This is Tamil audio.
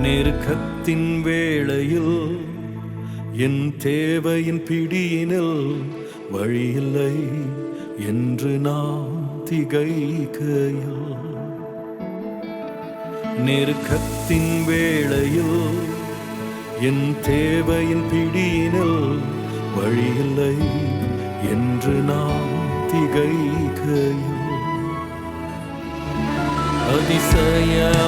நெருக்கத்தின் வேளையில் என் தேவையின் பிடியினில் வழியில்லை என்று நான் திகைக்கையில், நெருக்கத்தின் வேளையில் என் தேவையின் பிடியினில் வழியில்லை என்று நான் திகைக்கையில், அதிசயமானவர்